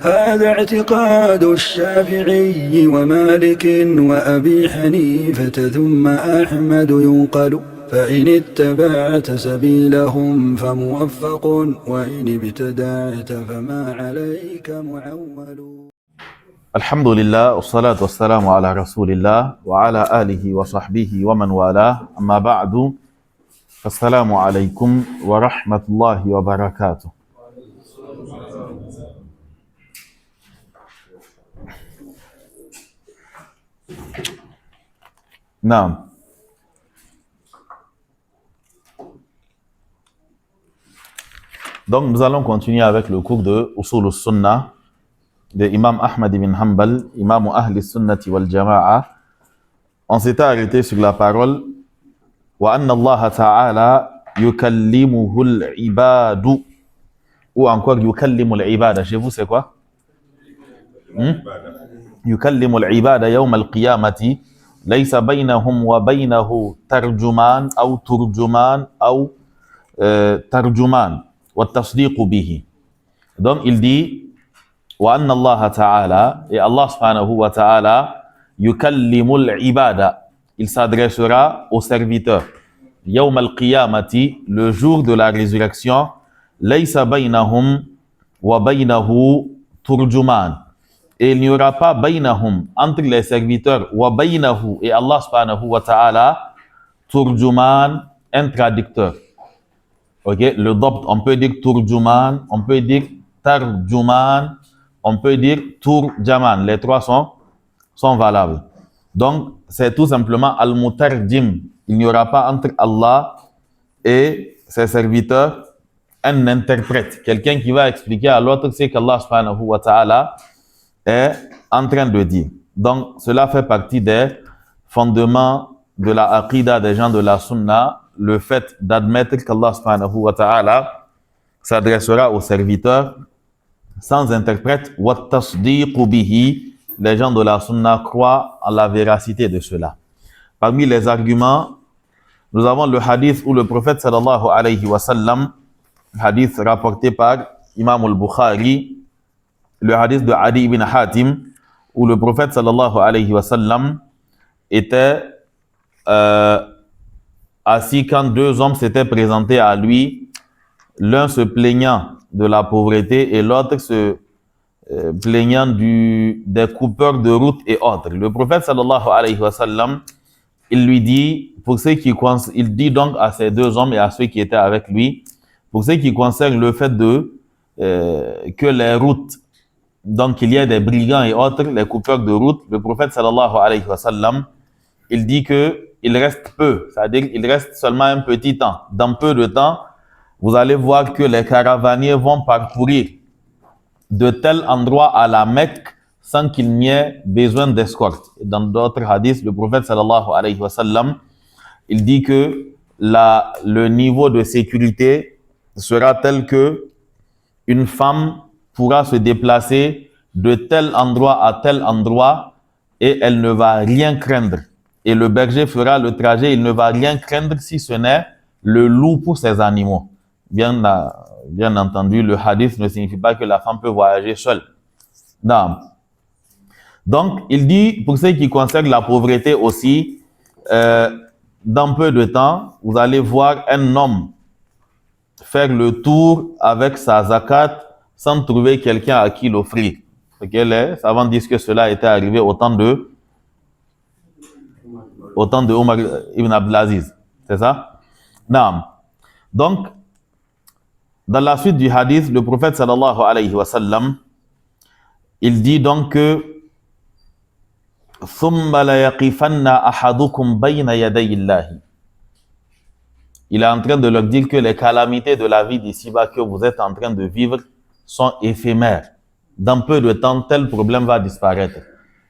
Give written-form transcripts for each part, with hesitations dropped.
هذا اعتقاد الشافعي ومالك وأبي حنيفة ثم أحمد ينقل فإن اتبعت سبيلهم فموفق وإن ابتدعت فما عليك معول. الحمد لله والصلاة والسلام على رسول الله وعلى آله وصحبه ومن والاه أما بعد السلام عليكم ورحمة الله وبركاته. نعم. Donc nous allons continuer avec le cours de Usul al-Sunnah de Imam Ahmad ibn Hanbal, Imam Ahli Sunnati wal Jama'a. On s'était arrêté sur la parole wa anna Allah ta'ala yukallimuhu al-ibadu, ou encore yukallimu al-ibada. Chez vous c'est quoi? Yukallimu al-ibada yawm al-qiyamati laysa baynahum wa baynahu tarjuman aw turjuman aw tarjuman wa tasdiqu bihi. Donc il dit wa anna Allah ta'ala, et Allah subhanahu wa ta'ala yukallimul ibada, il s'adressera aux serviteurs yawm al-qiyamati, le jour de la résurrection, laysa baynahum wa baynahu turjuman, et il n'y aura pas baynahum, entre les serviteurs, wa baynahu et Allah subhanahu wa ta'ala, turjuman, un traducteur. Ok, le dabt, on peut dire turjuman, on peut dire tarjuman, on peut dire turjaman. Les trois sont valables. Donc, c'est tout simplement al-mutarjim. Il n'y aura pas entre Allah et ses serviteurs un interprète, quelqu'un qui va expliquer à l'autre ce qu'Allah subhanahu wa ta'ala est en train de dire. Donc, cela fait partie des fondements de la aqidah des gens de la sunna, le fait d'admettre qu'Allah subhanahu wa ta'ala s'adressera aux serviteurs sans interprète. Wa tasdiqu bihi, les gens de la sunna croient en la véracité de cela. Parmi les arguments, nous avons le hadith où le prophète sallallahu alayhi wa sallam, hadith rapporté par Imam al-Bukhari, le hadith de Adi ibn Hatim, où le prophète sallallahu alayhi wa sallam était assis quand deux hommes s'étaient présentés à lui, l'un se plaignant de la pauvreté et l'autre se plaignant des coupeurs de route et autres. Le prophète sallallahu alayhi wa sallam, il lui dit, il dit donc à ces deux hommes et à ceux qui étaient avec lui, pour ce qui concerne le fait que les routes, donc il y a des brigands et autres, les coupeurs de route, le prophète sallallahu alayhi wa sallam, il dit que il reste peu, c'est-à-dire il reste seulement un petit temps. Dans peu de temps, vous allez voir que les caravaniers vont parcourir de tel endroit à la Mecque sans qu'il n'y ait besoin d'escorte. Dans d'autres hadiths, le prophète sallallahu alayhi wa sallam, il dit que le niveau de sécurité sera tel que une femme pourra se déplacer de tel endroit à tel endroit et elle ne va rien craindre. Et le berger fera le trajet, il ne va rien craindre si ce n'est le loup pour ses animaux. Bien entendu, le hadith ne signifie pas que la femme peut voyager seule. Non. Donc, il dit, pour ce qui concerne la pauvreté aussi, dans peu de temps, vous allez voir un homme faire le tour avec sa zakat sans trouver quelqu'un à qui l'offrir. Les savants disent que cela était arrivé au temps de Omar ibn Abdelaziz. C'est ça? Non. Donc, dans la suite du hadith, le prophète sallallahu alayhi wa sallam, il dit donc que ثُمَّ لَيَقِفَنَّ أَحَدُكُمْ بَيْنَ يَدَيِ اللَّهِ. Il est en train de leur dire que les calamités de la vie d'ici-bas que vous êtes en train de vivre sont éphémères. Dans peu de temps, tel problème va disparaître.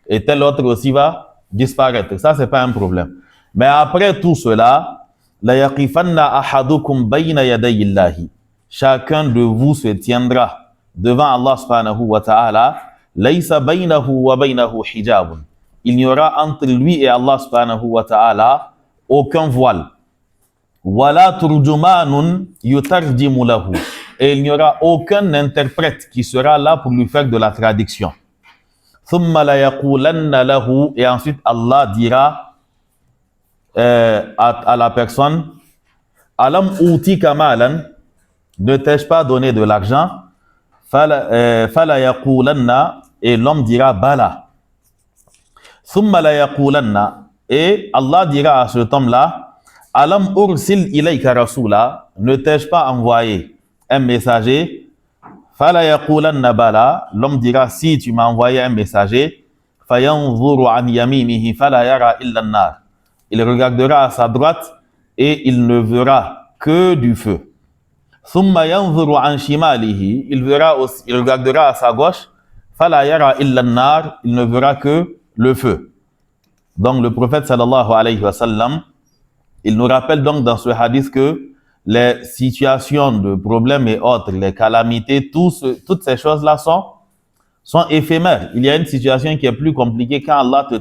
Et tel autre aussi va disparaître. Ça, c'est pas un problème. Mais après tout cela, لَيَقِفَنَّ أَحَدُكُمْ بَيْنَ يَدَيِ اللَّهِ. Chacun de vous se tiendra devant Allah subhanahu wa ta'ala. لَيْسَ بَيْنَهُ وَبَيْنَهُ حِجَابٌ. Il n'y aura entre lui et Allah subhanahu wa ta'ala aucun voile. وَلَا تُرْجُمَانٌ يُتَرْجِمُ لَهُ. et il n'y aura aucun interprète qui sera là pour lui faire de la traduction. Et ensuite Allah dira à la personne, Alam utika malan, ne t'ai-je pas donné de l'argent? Fala yaqulanna, et l'homme dira bala. Thumma la yaqulanna, et Allah dira à cet homme-là, Alam ursil ilayka rasula, ne t'ai-je pas envoyé un messager? Fala yaqulanna bala, l'homme dira, si tu m'as envoyé un messager, fayanzuru an yaminihi fala yara illa an-nar. Il regardera à sa droite et il ne verra que du feu. Thumma yanzuru an shimalihi, il regardera à sa gauche, fala yara illa an-nar, il ne verra que le feu. Donc le prophète sallallahu alayhi wa sallam, il nous rappelle donc dans ce hadith que les situations de problèmes et autres, les calamités, toutes ces choses-là sont éphémères. Il y a une situation qui est plus compliquée quand Allah te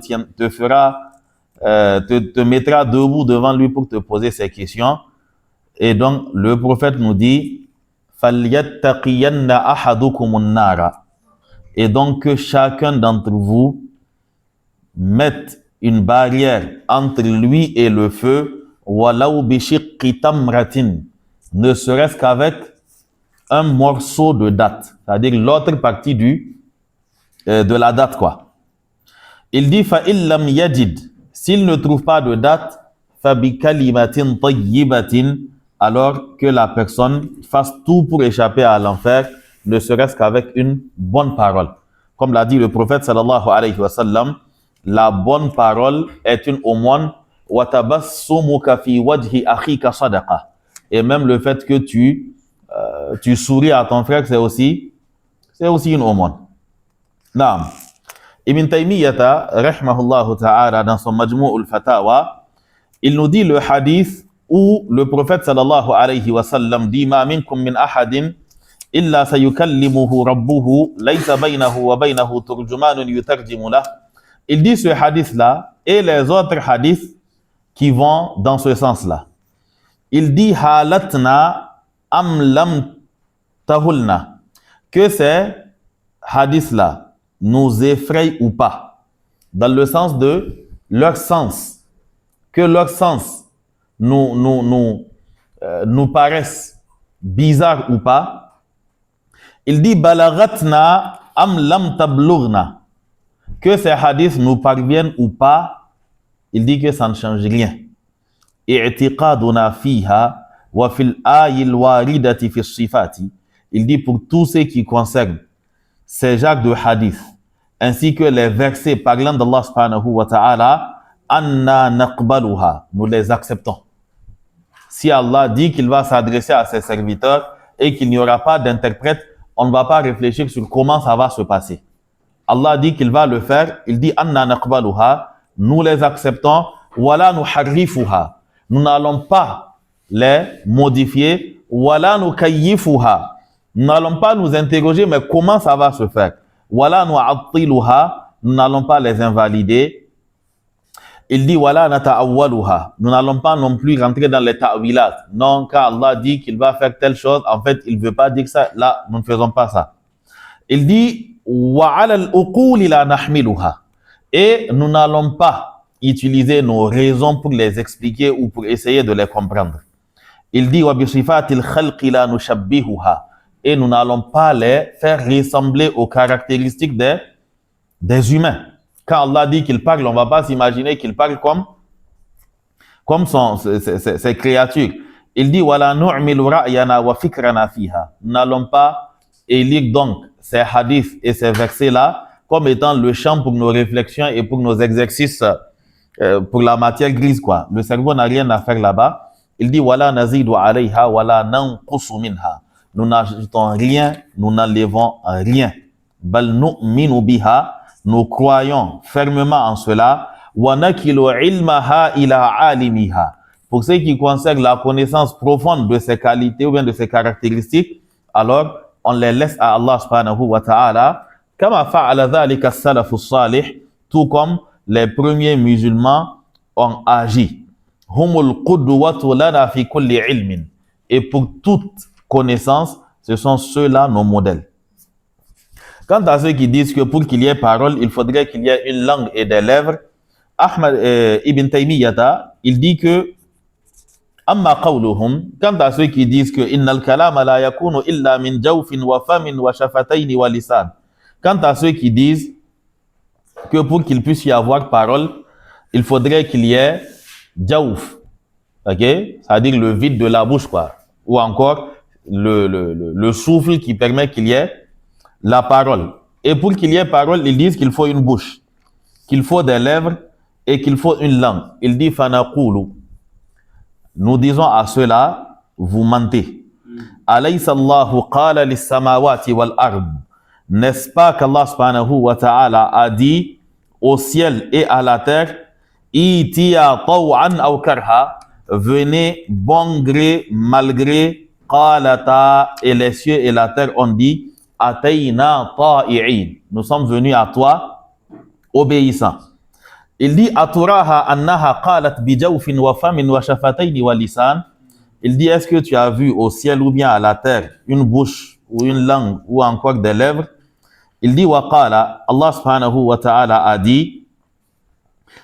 mettra debout devant lui pour te poser ces questions. Et donc, le prophète nous dit, فَلْيَتَّقِيَنَّ أَحَدُكُمُ النَّارَ. Et donc, que chacun d'entre vous mette une barrière entre lui et le feu, وَلَوْ بِشِقِّ تَمْرَةٍ, ne serait-ce qu'avec un morceau de date, c'est-à-dire l'autre partie de la date, quoi. Il dit, فَإِلْ لَمْ يَجِدْ, s'il ne trouve pas de date, فَبِكَلِمَةٍ طَيِّبَةٍ, alors que la personne fasse tout pour échapper à l'enfer, ne serait-ce qu'avec une bonne parole. Comme l'a dit le prophète sallallahu alayhi wa sallam, la bonne parole est une aumône, وَتَبَسُّمُكَ فِي وَجْهِ أَخِيكَ صَدَقَةً. Et même le fait que tu souris à ton frère, c'est aussi une aumône. Naam. Ibn Taymiyyah, rahimahullah ta'ala, dans son Majmu' al-Fatawa, il nous dit le hadith où le prophète sallallahu alayhi wa sallam dit ma minkum min ahadin illa sayukallimuhu rabbuhu laysa baynahu wa baynahu turjumanun yutarjimu lah. Il dit ce hadith là et les autres hadiths qui vont dans ce sens là. Il dit halatna am lam tahulna, que ces hadiths là nous effrayent ou pas, dans le sens de leur sens, que leur sens nous paraissent bizarres ou pas. Il dit balaghatna am lam tablughna, que ces hadiths nous parviennent ou pas. Il dit que ça ne change rien. I'tiqaduna fiha wa fil ayil waridati fi sifati. Il dit pour tous ceux qui concernent ces genres de hadiths ainsi que les versets parlant d'Allah subhanahu wa ta'ala, anna naqbaluha, nous les acceptons. Si Allah dit qu'il va s'adresser à ses serviteurs et qu'il n'y aura pas d'interprète, on ne va pas réfléchir sur comment ça va se passer. Allah dit qu'il va le faire, il dit anna naqbaluha, nous les acceptons, wala nuharrifuha, nous n'allons pas les modifier, wala nukayyifuha, nous n'allons pas nous interroger mais comment ça va se faire, wala nu'attiluha, nous n'allons pas les invalider. Il dit wala nata'awwaluha, nous n'allons pas non plus rentrer dans les ta'wilat. Non, quand Allah dit qu'il va faire telle chose, en fait, il ne veut pas dire ça. Là, nous ne faisons pas ça. Il dit wa 'ala al-uquli la nahmiluha, et nous n'allons pas utiliser nos raisons pour les expliquer ou pour essayer de les comprendre. Il dit wa bi sifatil khalqi la nushabbihuha, et nous n'allons pas les faire ressembler aux caractéristiques des humains. Quand Allah dit qu'il parle, on ne va pas s'imaginer qu'il parle comme ses créatures. Il dit wala nu'milu ra'yana wa fikrana fiha. Nous n'allons pas élire donc ces hadiths et ces versets-là comme étant le champ pour nos réflexions et pour nos exercices pour la matière grise, quoi. Le cerveau n'a rien à faire là-bas. Il dit wala nazidu alayha wala nanqusu minha. Nous n'ajoutons rien, nous n'enlevons rien. Bal nu'minu biha. Nous croyons fermement en cela. وَنَكِلُ عِلْمَهَا إِلَىٰ عَالِمِهَا. Pour ce qui concerne la connaissance profonde de ses qualités ou bien de ses caractéristiques, alors on les laisse à Allah subhanahu wa ta'ala. كَمَا فَعَلَ ذَلِكَ السَّلَفُ الصَّالِحِ, tout comme les premiers musulmans ont agi. هُمُ الْقُدْوَةُ لَنَا فِي كُلِّ عِلْمٍ. Et pour toute connaissance, Ce sont ceux-là nos modèles. Quant à ceux qui disent que pour qu'il y ait parole, il faudrait qu'il y ait une langue et des lèvres, Ahmad Ibn Taymiyyah, il dit que Amma qawluhum, quant à ceux qui disent que innal kalama la yakunu illa min jawfin wa famin wa shafatayn wa lisan. Quant à ceux qui disent que pour qu'il puisse y avoir parole, il faudrait qu'il y ait jawf, ok, c'est-à-dire le vide de la bouche, quoi, ou encore le souffle qui permet qu'il y ait la parole. Et pour qu'il y ait parole, ils disent qu'il faut une bouche, qu'il faut des lèvres et qu'il faut une langue. Il dit fanaqulu. Nous disons à ceux-là, vous mentez. Alaysa Allahu qala lis-samawati wal-ard. N'est-ce pas qu'Allah subhanahu wa ta'ala a dit au ciel et à la terre, itiya taw'an aw karha, venez bon gré, malgré, qalata, et les cieux et la terre ont dit, atayna ta'i'in. Nous sommes venus à toi, obéissants. Il dit aturaha annaha qalat bi jawfin wa famin wa shafatayn wa lisan. Il dit est-ce que tu as vu au ciel ou bien à la terre une bouche ou une langue ou encore des lèvres? Il dit wa qala, Allah subhanahu wa ta'ala a dit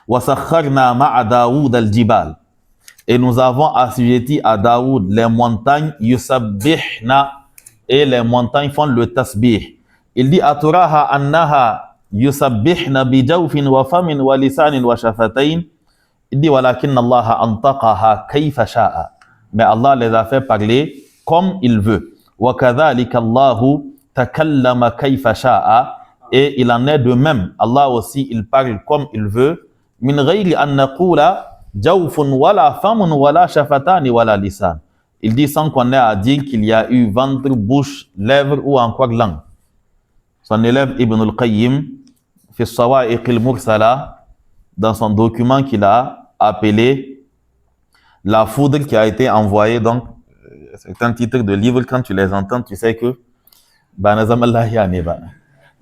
wa sakharna ma'a Daoud al-jibal. Et nous avons assujetti à Daoud les montagnes yusabbihna, et les montagnes font le tasbih. Il dit aturaha annaha yusabbihna bi jawfin wa famin wa lisanin wa shafatayn. Il dit walakin Allah antaqaha kayfa sha'a. Mais Allah les a fait parler comme il veut. Wa kadhalika Allahu takallama kayfa sha'a. Et il en est de même. Allah aussi, il parle comme il veut. Min ghayri an naqula jawfun wala famun wala shafatani wala lisan. Il dit sans qu'on ait à dire qu'il y a eu ventre, bouche, lèvres ou encore langue. Son élève Ibn al-Qayyim, fi Sawa'iq al-Mursala, dans son document qu'il a appelé La foudre qui a été envoyée, donc c'est un titre de livre, quand tu les entends, tu sais que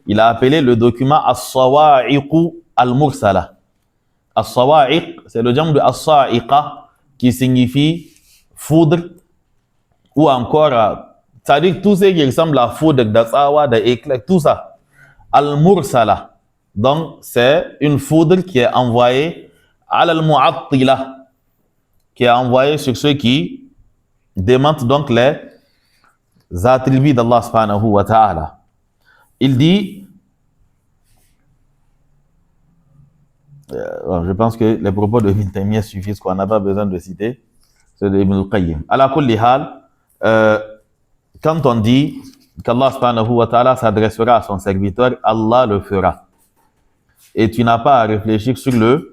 il a appelé le document As-Sawa'iq al-Mursala. As-Sawa'iq, c'est le jam de As-Sa'iqa qui signifie foudre ou encore, c'est-à-dire tout ce qui ressemble à foudre, d'atsawa, d'éclair, tout ça. Al-Mursala. Donc, c'est une foudre qui est envoyée à al-Mu'attila, qui est envoyée sur ceux qui démentent donc les attributs d'Allah subhanahu wa ta'ala. Il dit, je pense que les propos de Ibn Taymiyyah suffisent, qu'on n'a pas besoin de citer ceux de Ibn al-Qayyim. Ala kulli hal, quand on dit qu'Allah subhanahu wa ta'ala s'adressera à son serviteur, Allah le fera. Et tu n'as pas à réfléchir sur le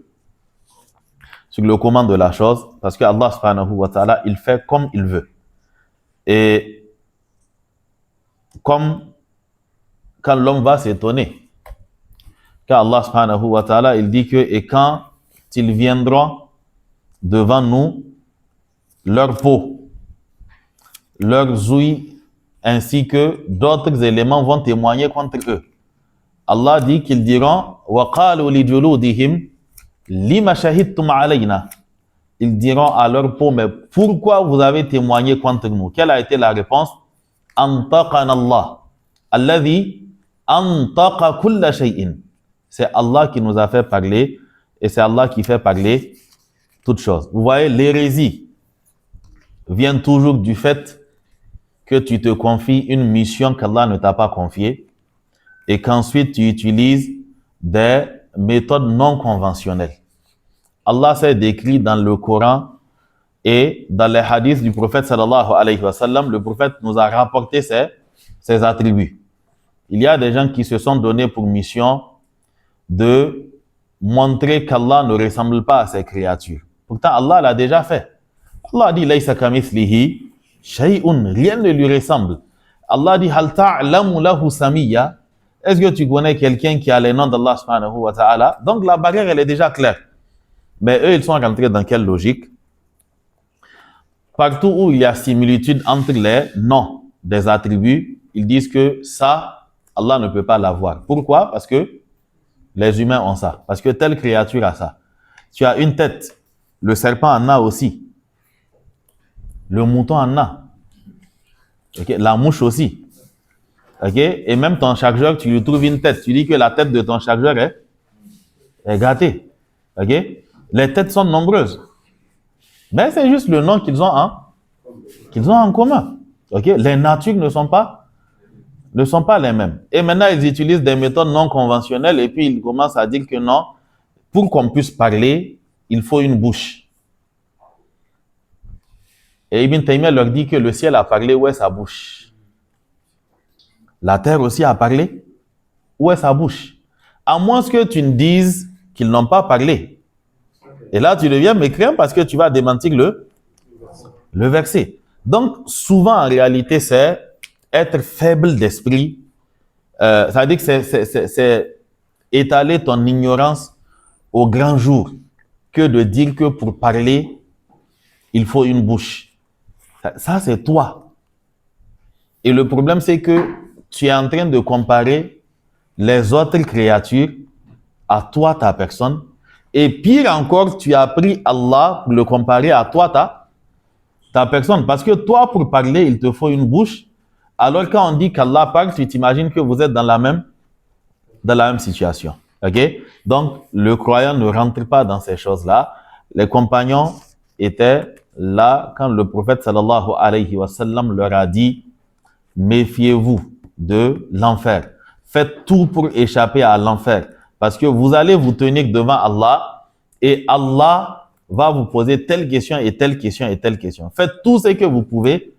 comment de la chose, parce que Allah subhanahu wa ta'ala, il fait comme il veut. Et comme quand l'homme va s'étonner, car Allah subhanahu wa ta'ala, il dit que, et quand ils viendront devant nous, leur peau, leurs ouïes, ainsi que d'autres éléments vont témoigner contre eux. Allah dit qu'ils diront وَقَالُوا لِجُلُودِهِمْ لِمَ شَهِدْتُمْ عَلَيْنَا. Ils diront à leur peau, mais pourquoi vous avez témoigné contre nous? Quelle a été la réponse? أَنْطَقَنَا اللَّهُ الَّذِي أَنْطَقَ كُلَّ شَيْءٍ. C'est Allah qui nous a fait parler et c'est Allah qui fait parler toutes choses. Vous voyez, l'hérésie vient toujours du fait que tu te confies une mission qu'Allah ne t'a pas confiée et qu'ensuite tu utilises des méthodes non conventionnelles. Allah s'est décrit dans le Coran et dans les hadiths du prophète sallallahu alayhi wa sallam, le prophète nous a rapporté ses attributs. Il y a des gens qui se sont donnés pour mission de montrer qu'Allah ne ressemble pas à ses créatures. Pourtant, Allah l'a déjà fait. Allah dit « Laysa kamithlihi shay'un » rien ne lui ressemble. Allah dit « Hal ta'lamu lahu samiyya » est-ce que tu connais quelqu'un qui a les noms d'Allah subhanahu wa ta'ala? Donc la barrière, elle est déjà claire. Mais eux, ils sont rentrés dans quelle logique? Partout où il y a similitude entre les noms des attributs, ils disent que ça, Allah ne peut pas l'avoir. Pourquoi? Parce que les humains ont ça. Parce que telle créature a ça. Tu as une tête. Le serpent en a aussi. Le mouton en a. Okay? La mouche aussi. Okay? Et même ton chargeur, tu lui trouves une tête. Tu dis que la tête de ton chargeur est gâtée. Okay? Les têtes sont nombreuses. Mais c'est juste le nom qu'ils ont en commun. Okay? Les natures ne sont pas les mêmes. Et maintenant, ils utilisent des méthodes non conventionnelles et puis ils commencent à dire que non, pour qu'on puisse parler, il faut une bouche. Et Ibn Taymiyyah leur dit que le ciel a parlé, où est sa bouche? La terre aussi a parlé, où est sa bouche? À moins que tu ne dises qu'ils n'ont pas parlé. Et là, tu deviens mécréant parce que tu vas démentir le verset. Donc, souvent, en réalité, c'est être faible d'esprit. Ça veut dire que c'est étaler ton ignorance au grand jour que de dire que pour parler, il faut une bouche. Ça, c'est toi. Et le problème, c'est que tu es en train de comparer les autres créatures à toi, ta personne. Et pire encore, tu as pris Allah pour le comparer à toi, ta personne. Parce que toi, pour parler, il te faut une bouche. Alors, quand on dit qu'Allah parle, tu t'imagines que vous êtes dans la même situation. OK? Donc, le croyant ne rentre pas dans ces choses-là. Les compagnons étaient là quand le prophète sallallahu alayhi wa sallam leur a dit « Méfiez-vous de l'enfer. Faites tout pour échapper à l'enfer. Parce que vous allez vous tenir devant Allah et Allah va vous poser telle question et telle question et telle question. Faites tout ce que vous pouvez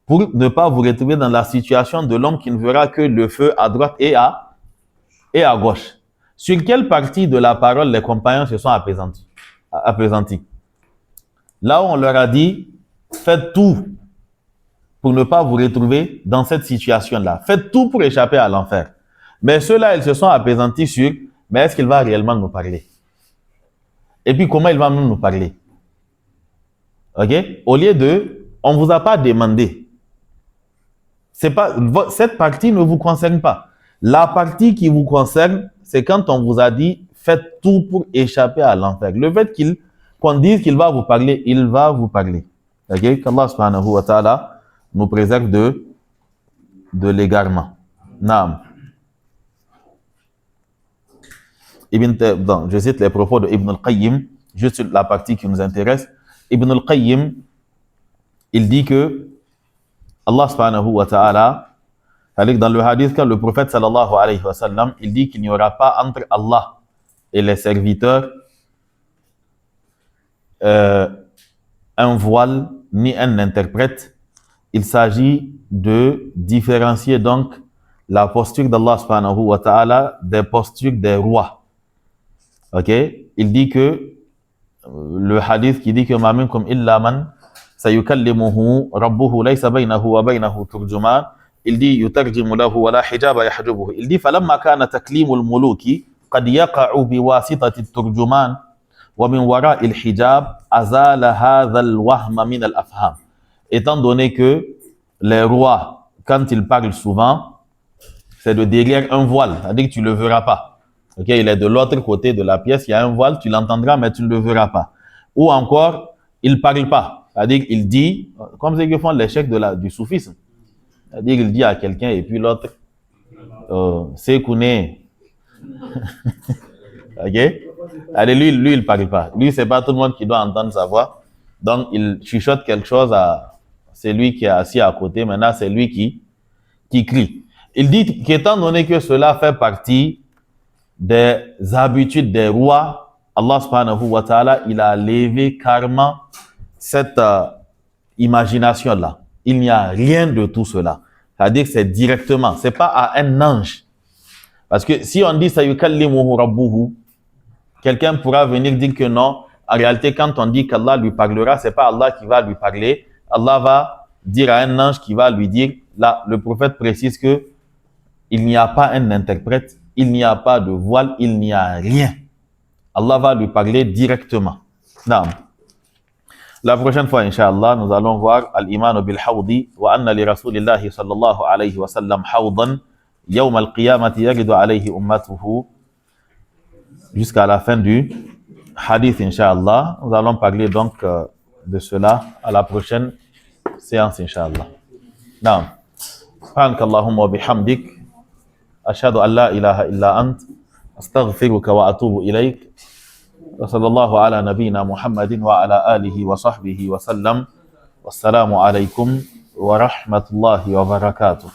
pour ne pas vous retrouver dans la situation de l'homme qui ne verra que le feu à droite et à gauche. » Sur quelle partie de la parole les compagnons se sont apaisantis? Là où on leur a dit, faites tout pour ne pas vous retrouver dans cette situation-là. Faites tout pour échapper à l'enfer. Mais ceux-là, ils se sont apaisantis sur, mais est-ce qu'il va réellement nous parler? Et puis, comment il va nous parler? OK? Au lieu de, on ne vous a pas demandé. Cette partie ne vous concerne pas. La partie qui vous concerne, c'est quand on vous a dit, faites tout pour échapper à l'enfer. Le fait qu'on dise qu'il va vous parler, il va vous parler. OK? Qu'Allah subhanahu wa ta'ala nous préserve de l'égarement. Naam. Je cite les propos de Ibn al-Qayyim, juste la partie qui nous intéresse. Ibn al-Qayyim, il dit que Allah subhanahu wa ta'ala, dans le hadith, quand le prophète sallallahu alayhi wa sallam, il dit qu'il n'y aura pas entre Allah et les serviteurs un voile ni un interprète. Il s'agit de différencier donc la posture d'Allah subhanahu wa ta'ala des postures des rois. Ok? Il dit que le hadith qui dit que ma minkum illa man sayukallimuhu rabbuhu laysa baynahu wa baynahu turjuman. Il dit yutarjimu lahu wa la hijaba yahjubuhu. Il dit falamma kana taklimul muluki qad yaqa'u biwasitati at-turjuman wa min wara'i al-hijab azala hadha al-wahma min al-afham. Étant donné que les rois, quand ils parlent souvent, c'est de derrière un voile, c'est-à-dire que tu ne le verras pas. Okay? Il est de l'autre côté de la pièce, il y a un voile, tu l'entendras, mais tu ne le verras pas. Ou encore, il ne parle pas, c'est-à-dire qu'il dit, comme ceux qui font l'échec du soufisme, c'est-à-dire qu'il dit à quelqu'un et puis l'autre, c'est Kouné. Ok? Allez, lui, il ne parle pas. Lui, ce n'est pas tout le monde qui doit entendre sa voix. Donc, il chuchote quelque chose à celui qui est assis à côté. Maintenant, c'est lui qui crie. Il dit qu'étant donné que cela fait partie des habitudes des rois, Allah subhanahu wa ta'ala, il a levé carrément cette imagination-là. Il n'y a rien de tout cela. C'est-à-dire que c'est directement, ce n'est pas à un ange. Parce que si on dit sayukallimuhu rabbuhu, quelqu'un pourra venir dire que non. En réalité, quand on dit qu'Allah lui parlera, ce n'est pas Allah qui va lui parler. Allah va dire à un ange qui va lui dire, là, le prophète précise que il n'y a pas un interprète, il n'y a pas de voile, il n'y a rien. Allah va lui parler directement. Naam. La prochaine fois, Inch'Allah, nous allons voir Al-Iman bil-Hawdi wa anna li Rasulillahi sallallahu alayhi wa sallam hawdan yawm al-qiyamati yagidu alayhi ummatuhu jusqu'à la fin du hadith, Inch'Allah. Nous allons parler donc de cela à la prochaine séance, Inch'Allah. Naam. سبحانك اللهم وبحمدك أشهد أن لا إله إلا أنت أستغفرك وأتوب إليك وصلى الله على نبينا محمد وعلى آله وصحبه وسلم والسلام عليكم ورحمة الله وبركاته.